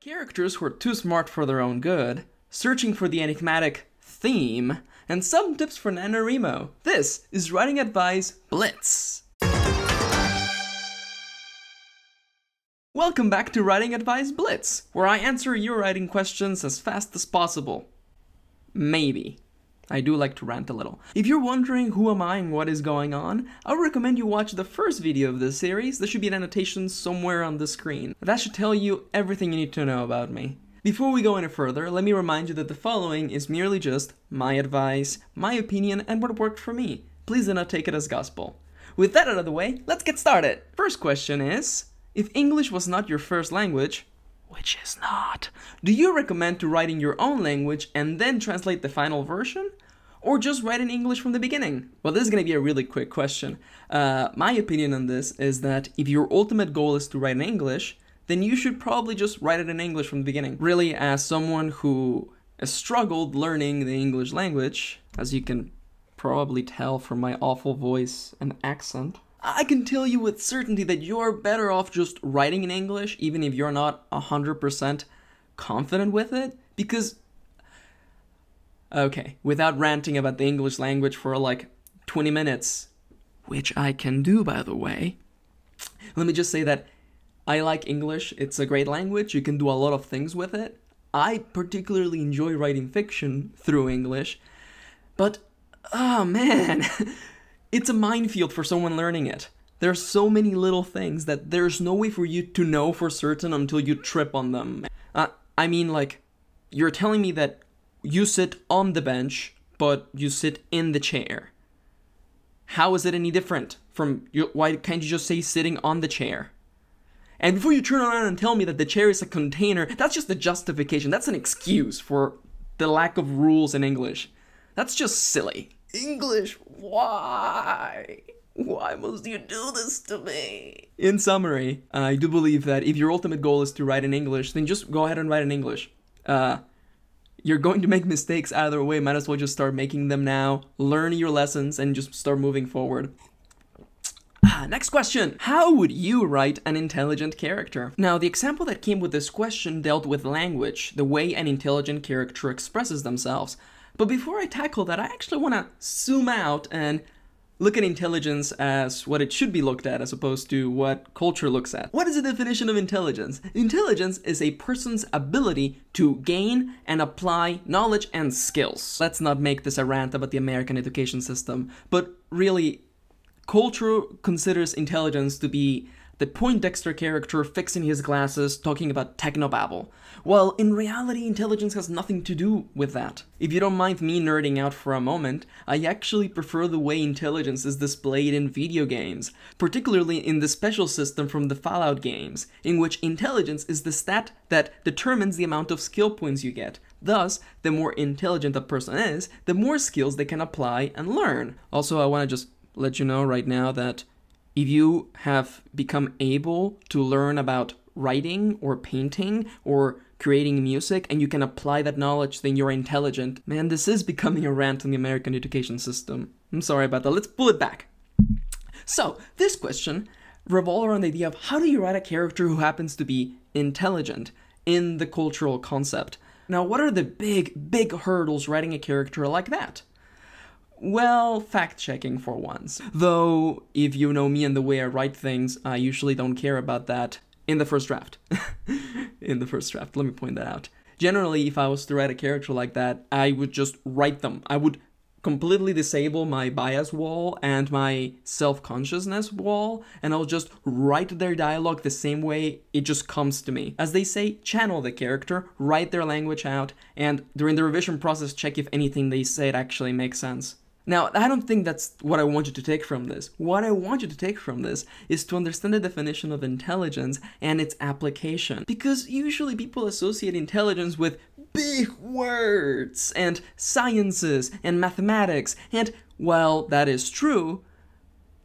Characters who are too smart for their own good, searching for the enigmatic theme, and some tips for NaNoWriMo. This is Writing Advice Blitz! Welcome back to Writing Advice Blitz, where I answer your writing questions as fast as possible. Maybe. I do like to rant a little. If you're wondering who am I and what is going on, I would recommend you watch the first video of this series. There should be an annotation somewhere on the screen. That should tell you everything you need to know about me. Before we go any further, let me remind you that the following is merely just my advice, my opinion, and what worked for me. Please do not take it as gospel. With that out of the way, let's get started! First question is, if English was not your first language, which is not, do you recommend to write in your own language and then translate the final version? Or just write in English from the beginning? Well, this is going to be a really quick question. My opinion on this is that if your ultimate goal is to write in English, then you should probably just write it in English from the beginning. Really, as someone who has struggled learning the English language, as you can probably tell from my awful voice and accent, I can tell you with certainty that you're better off just writing in English, even if you're not 100% confident with it, because, okay, without ranting about the English language for like 20 minutes, which I can do, by the way, let me just say that I like English. It's a great language. You can do a lot of things with it. I particularly enjoy writing fiction through English, but, oh man, it's a minefield for someone learning it. There's so many little things that there's no way for you to know for certain until you trip on them. I mean, like, you're telling me that you sit on the bench, but you sit in the chair. How is it any different from, why can't you just say sitting on the chair? And before you turn around and tell me that the chair is a container, that's just a justification. That's an excuse for the lack of rules in English. That's just silly. English, why? Why must you do this to me? In summary, I do believe that if your ultimate goal is to write in English, then just go ahead and write in English. You're going to make mistakes either way, might as well just start making them now, learn your lessons, and just start moving forward. Next question. How would you write an intelligent character? Now, the example that came with this question dealt with language, the way an intelligent character expresses themselves. But before I tackle that, I actually want to zoom out and look at intelligence as what it should be looked at as opposed to what culture looks at. What is the definition of intelligence? Intelligence is a person's ability to gain and apply knowledge and skills. Let's not make this a rant about the American education system, but really, culture considers intelligence to be the Poindexter character fixing his glasses talking about technobabble. Well, in reality, intelligence has nothing to do with that. If you don't mind me nerding out for a moment, I actually prefer the way intelligence is displayed in video games, particularly in the special system from the Fallout games, in which intelligence is the stat that determines the amount of skill points you get. Thus, the more intelligent a person is, the more skills they can apply and learn. Also, I want to just let you know right now that if you have become able to learn about writing or painting or creating music and you can apply that knowledge, then you're intelligent. Man, this is becoming a rant on the American education system. I'm sorry about that. Let's pull it back. So, this question revolves around the idea of how do you write a character who happens to be intelligent in the cultural concept? Now, what are the big hurdles writing a character like that? Well, fact-checking for once. Though, if you know me and the way I write things, I usually don't care about that in the first draft. In the first draft, let me point that out. Generally, if I was to write a character like that, I would just write them. I would completely disable my bias wall and my self-consciousness wall, and I'll just write their dialogue the same way it just comes to me. As they say, channel the character, write their language out, and during the revision process, check if anything they said actually makes sense. Now, I don't think that's what I want you to take from this. What I want you to take from this is to understand the definition of intelligence and its application. Because usually people associate intelligence with big words and sciences and mathematics, and while that is true,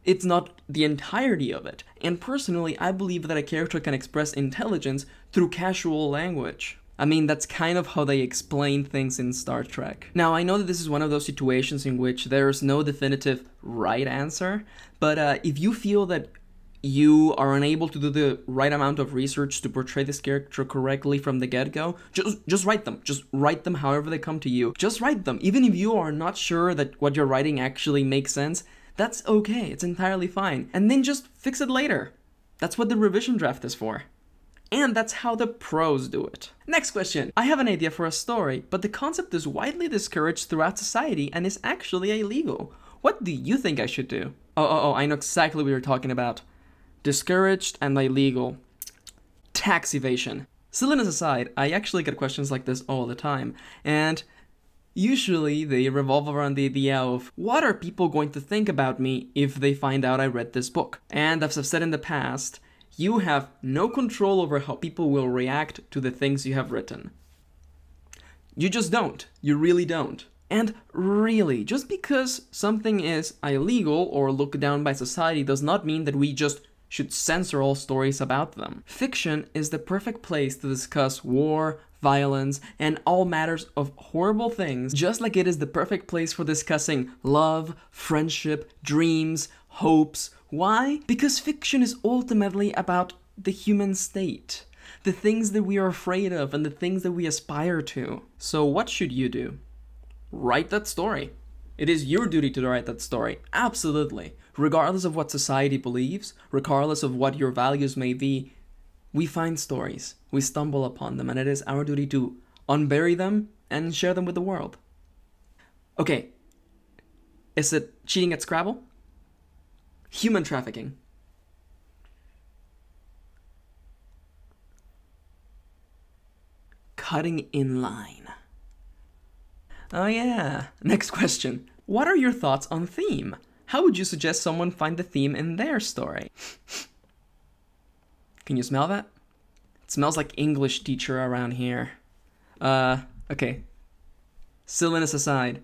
it's not the entirety of it. And personally, I believe that a character can express intelligence through casual language. I mean, that's kind of how they explain things in Star Trek. Now, I know that this is one of those situations in which there's no definitive right answer, but if you feel that you are unable to do the right amount of research to portray this character correctly from the get-go, just write them. Just write them however they come to you. Just write them. Even if you are not sure that what you're writing actually makes sense, that's okay. It's entirely fine. And then just fix it later. That's what the revision draft is for. And that's how the pros do it. Next question. I have an idea for a story, but the concept is widely discouraged throughout society and is actually illegal. What do you think I should do? Oh, I know exactly what you're talking about. Discouraged and illegal. Tax evasion. Silliness aside, I actually get questions like this all the time, and usually they revolve around the idea of what are people going to think about me if they find out I read this book? And as I've said in the past, you have no control over how people will react to the things you have written. You just don't. You really don't. And really, just because something is illegal or looked down by society does not mean that we just should censor all stories about them. Fiction is the perfect place to discuss war, violence, and all matters of horrible things, just like it is the perfect place for discussing love, friendship, dreams, hopes. Why? Because fiction is ultimately about the human state, the things that we are afraid of and the things that we aspire to. So what should you do? Write that story. It is your duty to write that story, absolutely. Regardless of what society believes, regardless of what your values may be, we find stories, we stumble upon them, and it is our duty to unbury them and share them with the world. Okay, is it cheating at Scrabble? Human trafficking. Cutting in line. Oh yeah, next question. What are your thoughts on theme? How would you suggest someone find the theme in their story? Can you smell that? It smells like English teacher around here. Okay. Silliness aside,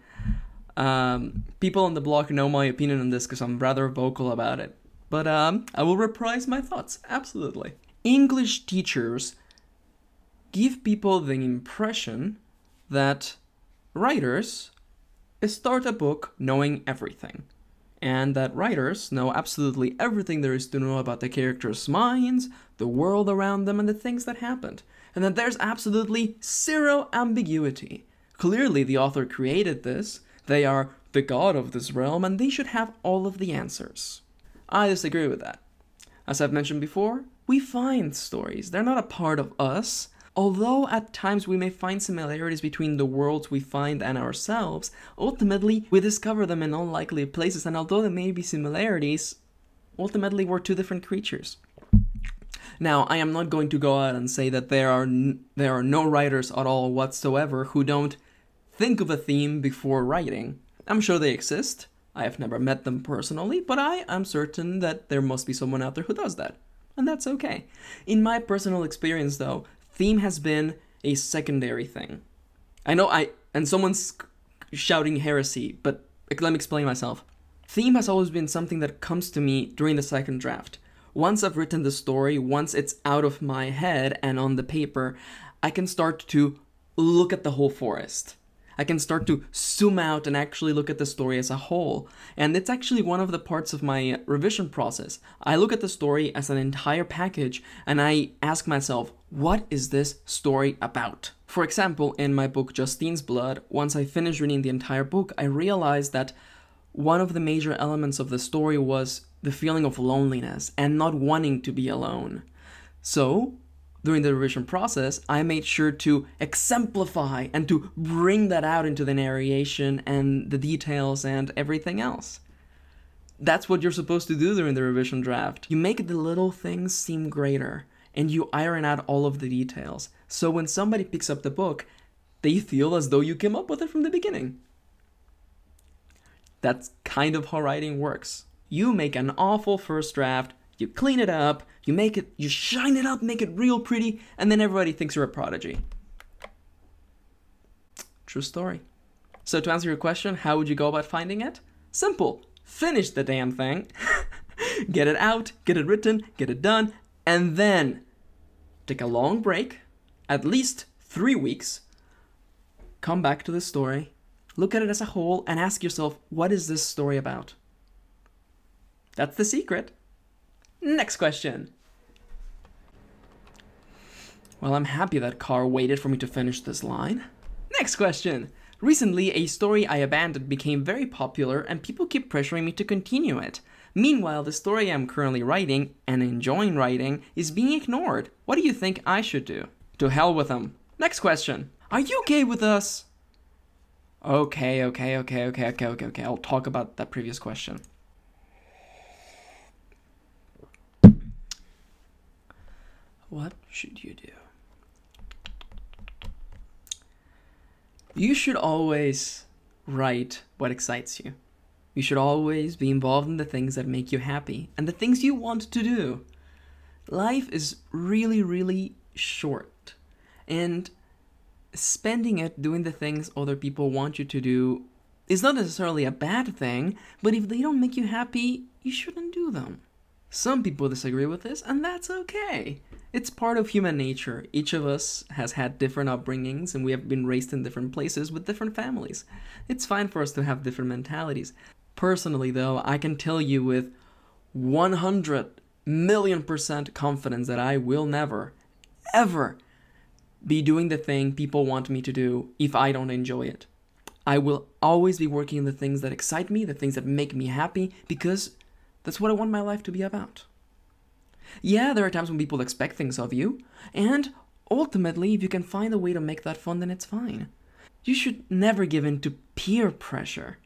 people on the blog know my opinion on this because I'm rather vocal about it. But I will reprise my thoughts, absolutely. English teachers give people the impression that writers start a book knowing everything, and that writers know absolutely everything there is to know about the characters' minds, the world around them, and the things that happened, and that there's absolutely zero ambiguity. Clearly, the author created this, they are the god of this realm, and they should have all of the answers. I disagree with that. As I've mentioned before, we find stories. They're not a part of us. Although at times we may find similarities between the worlds we find and ourselves, ultimately we discover them in unlikely places, and although there may be similarities, ultimately we're two different creatures. Now, I am not going to go out and say that there are no writers at all whatsoever who don't think of a theme before writing. I'm sure they exist. I have never met them personally, but I am certain that there must be someone out there who does that. And that's okay. In my personal experience, though, theme has been a secondary thing. I know and someone's shouting heresy, but let me explain myself. Theme has always been something that comes to me during the second draft. Once I've written the story, once it's out of my head and on the paper, I can start to look at the whole forest. I can start to zoom out and actually look at the story as a whole. And it's actually one of the parts of my revision process. I look at the story as an entire package and I ask myself, what is this story about? For example, in my book Justine's Blood, once I finished reading the entire book, I realized that one of the major elements of the story was the feeling of loneliness and not wanting to be alone. So, during the revision process, I made sure to exemplify and to bring that out into the narration and the details and everything else. That's what you're supposed to do during the revision draft. You make the little things seem greater, and you iron out all of the details. So when somebody picks up the book, they feel as though you came up with it from the beginning. That's kind of how writing works. You make an awful first draft, you clean it up, you shine it up, make it real pretty, and then everybody thinks you're a prodigy. True story. So to answer your question, how would you go about finding it? Simple. Finish the damn thing. Get it out, get it written, get it done, and then take a long break, at least 3 weeks, come back to the story, look at it as a whole, and ask yourself, what is this story about? That's the secret. Next question. Well, I'm happy that Carr waited for me to finish this line. Next question. Recently, a story I abandoned became very popular and people keep pressuring me to continue it. Meanwhile, the story I'm currently writing, and enjoying writing, is being ignored. What do you think I should do? To hell with them. Next question. Are you okay with us? Okay. I'll talk about that previous question. What should you do? You should always write what excites you. You should always be involved in the things that make you happy and the things you want to do. Life is really, really short, and spending it doing the things other people want you to do is not necessarily a bad thing, but if they don't make you happy, you shouldn't do them. Some people disagree with this, and that's okay. It's part of human nature. Each of us has had different upbringings, and we have been raised in different places with different families. It's fine for us to have different mentalities. Personally, though, I can tell you with 100,000,000% confidence that I will never, ever be doing the thing people want me to do if I don't enjoy it. I will always be working on the things that excite me, the things that make me happy, because that's what I want my life to be about. Yeah, there are times when people expect things of you, and ultimately, if you can find a way to make that fun, then it's fine. You should never give in to peer pressure.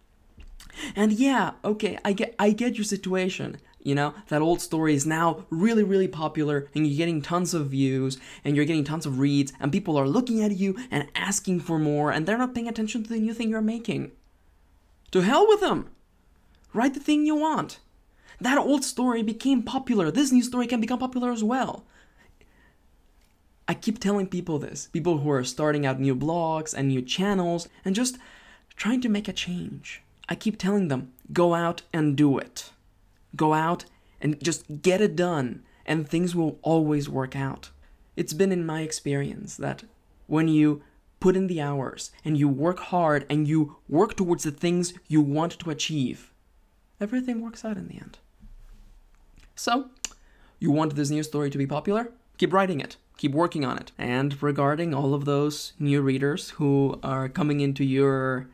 And yeah, okay, I get your situation. You know, that old story is now really, really popular, and you're getting tons of views, and you're getting tons of reads, and people are looking at you and asking for more, and they're not paying attention to the new thing you're making. To hell with them! Write the thing you want. That old story became popular. This new story can become popular as well. I keep telling people this, people who are starting out new blogs and new channels and just trying to make a change. I keep telling them, go out and do it. Go out and just get it done, and things will always work out. It's been in my experience that when you put in the hours and you work hard and you work towards the things you want to achieve, everything works out in the end. So, you want this new story to be popular? Keep writing it. Keep working on it. And regarding all of those new readers who are coming into your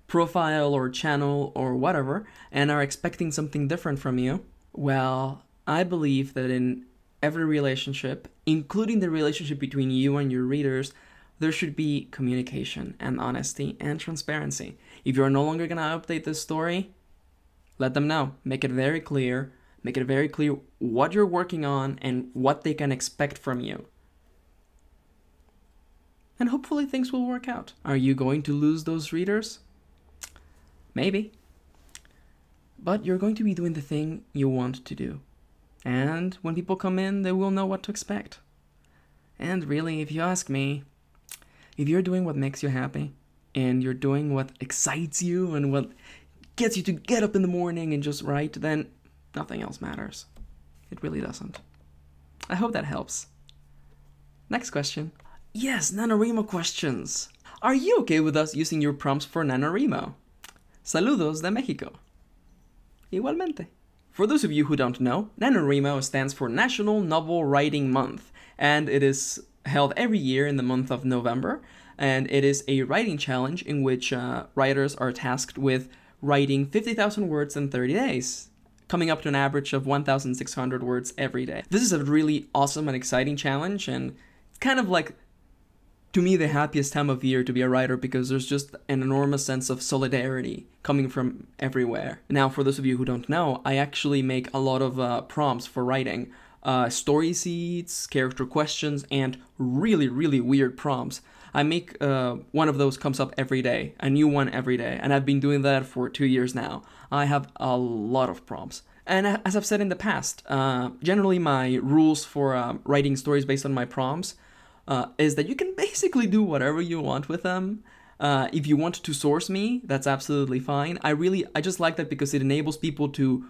profile or channel or whatever and are expecting something different from you, well, I believe that in every relationship, including the relationship between you and your readers, there should be communication and honesty and transparency. If you're no longer going to update this story, let them know. Make it very clear. Make it very clear what you're working on and what they can expect from you. And hopefully things will work out. Are you going to lose those readers? Maybe. But you're going to be doing the thing you want to do. And when people come in, they will know what to expect. And really, if you ask me, if you're doing what makes you happy, and you're doing what excites you and what gets you to get up in the morning and just write, then nothing else matters. It really doesn't. I hope that helps. Next question. Yes, NaNoWriMo questions. Are you okay with us using your prompts for NaNoWriMo? Saludos de México. Igualmente. For those of you who don't know, NaNoWriMo stands for National Novel Writing Month, and it is held every year in the month of November, and it is a writing challenge in which writers are tasked with writing 50,000 words in 30 days, coming up to an average of 1,600 words every day. This is a really awesome and exciting challenge, and it's kind of like, to me, the happiest time of year to be a writer because there's just an enormous sense of solidarity coming from everywhere. Now, for those of you who don't know, I actually make a lot of prompts for writing. Story seeds, character questions, and really, really weird prompts. I make one of those comes up every day, a new one every day, and I've been doing that for 2 years now. I have a lot of prompts. And as I've said in the past, generally my rules for writing stories based on my prompts is that you can basically do whatever you want with them. If you want to source me, that's absolutely fine. I just like that because it enables people to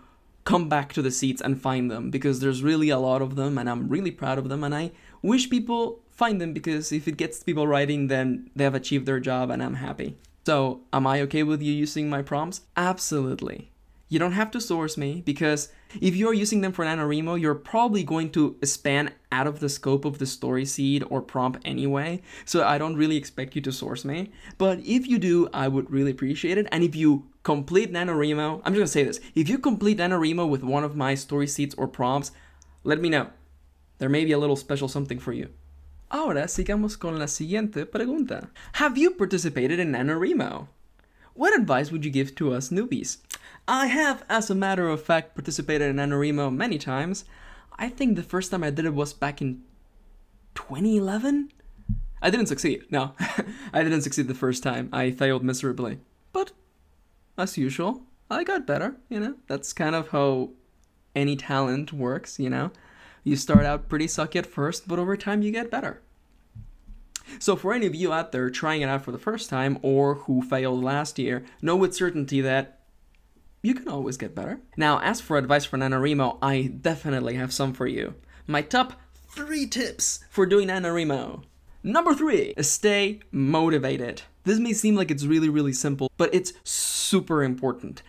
come back to the seeds and find them, because there's really a lot of them and I'm really proud of them, and I wish people find them because if it gets people writing, then they have achieved their job and I'm happy. So, am I okay with you using my prompts? Absolutely. You don't have to source me, because if you're using them for NaNoWriMo, you're probably going to span out of the scope of the story seed or prompt anyway, so I don't really expect you to source me. But if you do, I would really appreciate it. And if you complete NaNoWriMo, I'm just gonna say this, if you complete NaNoWriMo with one of my story seeds or prompts, let me know. There may be a little special something for you. Ahora sigamos con la siguiente pregunta. Have you participated in NaNoWriMo? What advice would you give to us newbies? I have, as a matter of fact, participated in NaNoWriMo many times. I think the first time I did it was back in 2011? I didn't succeed, no. I didn't succeed the first time. I failed miserably. But, as usual, I got better, you know? That's kind of how any talent works, you know? You start out pretty sucky at first, but over time you get better. So for any of you out there trying it out for the first time, or who failed last year, know with certainty that you can always get better. Now, as for advice for NaNoWriMo, I definitely have some for you. My top 3 tips for doing NaNoWriMo. Number 3, stay motivated. This may seem like it's really simple, but it's super important.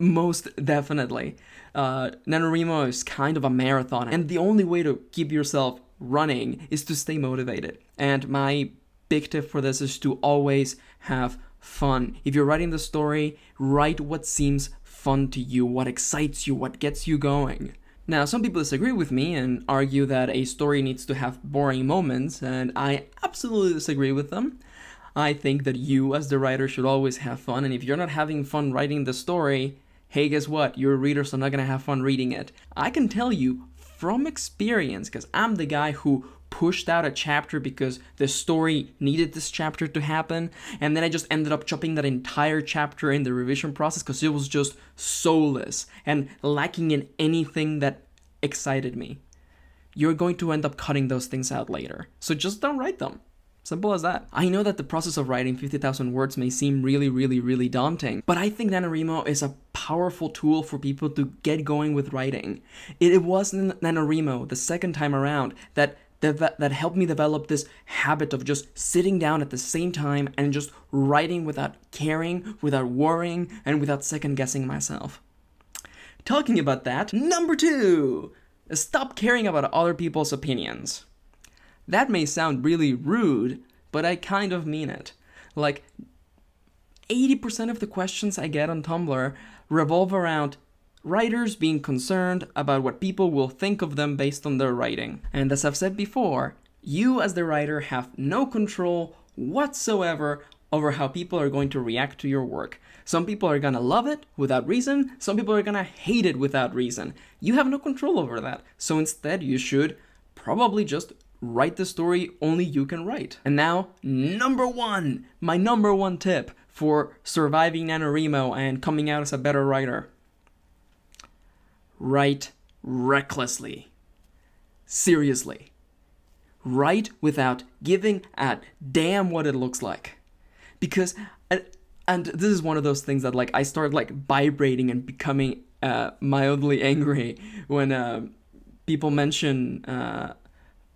Most definitely. NaNoWriMo is kind of a marathon, and the only way to keep yourself running is to stay motivated. And my big tip for this is to always have fun. If you're writing the story, write what seems fun to you, what excites you, what gets you going. Now, some people disagree with me and argue that a story needs to have boring moments, and I absolutely disagree with them. I think that you, as the writer, should always have fun, and if you're not having fun writing the story, hey, guess what? Your readers are not gonna have fun reading it. I can tell you from experience, because I'm the guy who pushed out a chapter because the story needed this chapter to happen, and then I just ended up chopping that entire chapter in the revision process because it was just soulless and lacking in anything that excited me. You're going to end up cutting those things out later, so just don't write them. Simple as that. I know that the process of writing 50,000 words may seem really daunting, but I think NaNoWriMo is a powerful tool for people to get going with writing. It was NaNoWriMo the second time around that helped me develop this habit of just sitting down at the same time and just writing without caring, without worrying, and without second guessing myself. Talking about that, number 2, stop caring about other people's opinions. That may sound really rude, but I kind of mean it. Like, 80% of the questions I get on Tumblr revolve around writers being concerned about what people will think of them based on their writing. And as I've said before, you as the writer have no control whatsoever over how people are going to react to your work. Some people are gonna love it without reason, some people are gonna hate it without reason. You have no control over that, so instead you should probably just write the story only you can write. And now, number 1, my number 1 tip for surviving NaNoWriMo and coming out as a better writer. Write recklessly. Seriously. Write without giving a damn what it looks like. Because, and this is one of those things that, like, I started like vibrating and becoming mildly angry when people mention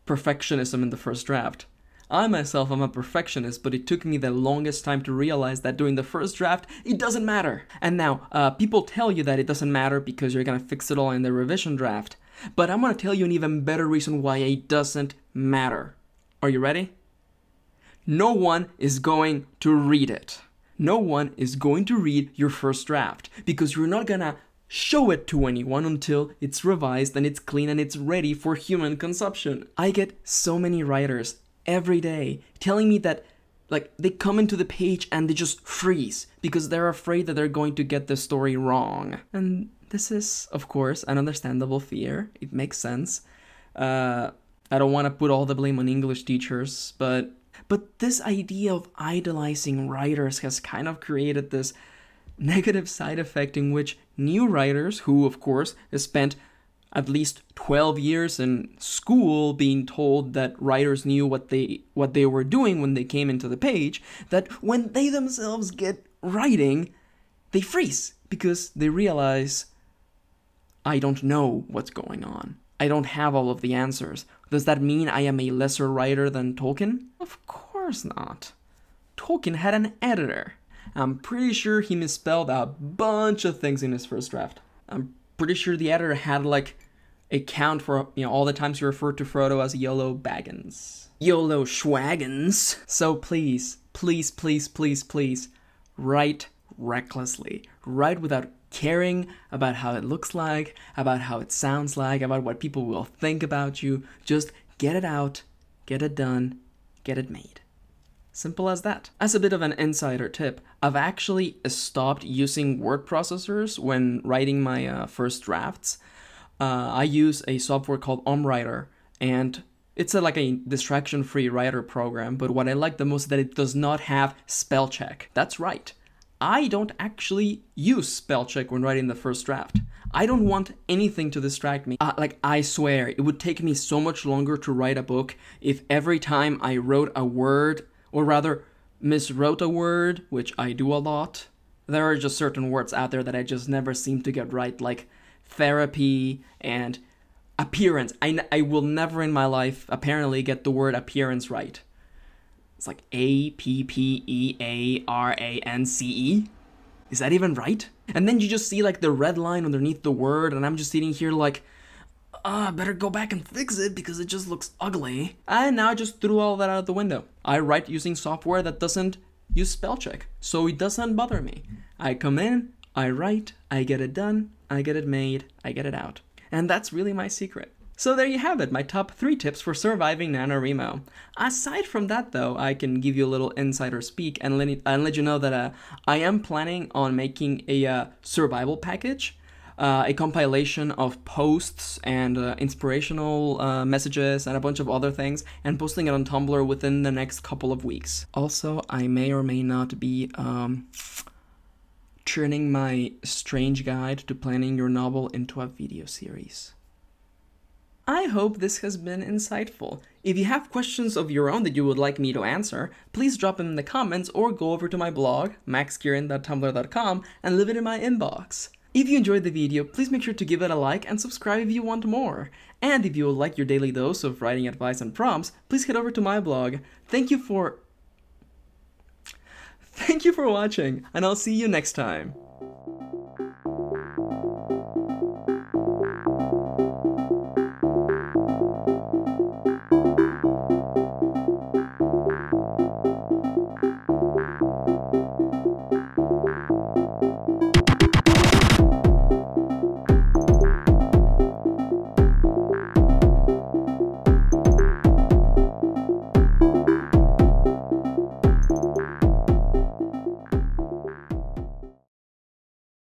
perfectionism in the first draft. I myself am a perfectionist, but it took me the longest time to realize that during the first draft, it doesn't matter. And now, people tell you that it doesn't matter because you're gonna fix it all in the revision draft. But I'm gonna tell you an even better reason why it doesn't matter. Are you ready? No one is going to read it. No one is going to read your first draft because you're not gonna show it to anyone until it's revised and it's clean and it's ready for human consumption. I get so many writers every day telling me that, like, they come into the page and they just freeze because they're afraid that they're going to get the story wrong. And this is, of course, an understandable fear. It makes sense. I don't want to put all the blame on English teachers, but this idea of idolizing writers has kind of created this negative side effect in which new writers, who of course spent at least 12 years in school being told that writers knew what they were doing when they came into the page, that when they themselves get writing, they freeze because they realize, I don't know what's going on. I don't have all of the answers. Does that mean I am a lesser writer than Tolkien? Of course not. Tolkien had an editor. I'm pretty sure he misspelled a bunch of things in his first draft. I'm pretty sure the editor had like a count for, all the times he referred to Frodo as YOLO Baggins. YOLO Schwaggins. So please, please, please, please, please, write recklessly. Write without caring about how it looks like, about how it sounds like, about what people will think about you. Just get it out, get it done, get it made. Simple as that. As a bit of an insider tip, I've actually stopped using word processors when writing my first drafts. I use a software called OmWriter, and it's like a distraction-free writer program, but what I like the most is that it does not have spell check. That's right. I don't actually use spell check when writing the first draft. I don't want anything to distract me. I swear, it would take me so much longer to write a book if every time I wrote a word, or rather, miswrote a word, which I do a lot. There are just certain words out there that I just never seem to get right, like therapy and appearance. I will never in my life apparently get the word appearance right. It's like APPEARANCE. Is that even right? And then you just see like the red line underneath the word, and I'm just sitting here like, better go back and fix it because it just looks ugly. And now I just threw all that out the window. I write using software that doesn't use spell check, so it doesn't bother me. I come in, I write, I get it done, I get it made, I get it out. And that's really my secret. So there you have it, my top 3 tips for surviving NaNoWriMo. Aside from that though, I can give you a little insider speak and let you know that I am planning on making a survival package, a compilation of posts and inspirational messages and a bunch of other things, and posting it on Tumblr within the next couple of weeks. Also, I may or may not be turning my strange guide to planning your novel into a video series. I hope this has been insightful. If you have questions of your own that you would like me to answer, please drop them in the comments or go over to my blog, maxkieran.tumblr.com, and leave it in my inbox. If you enjoyed the video, please make sure to give it a like and subscribe if you want more. And if you would like your daily dose of writing advice and prompts, please head over to my blog. Thank you for watching, and I'll see you next time.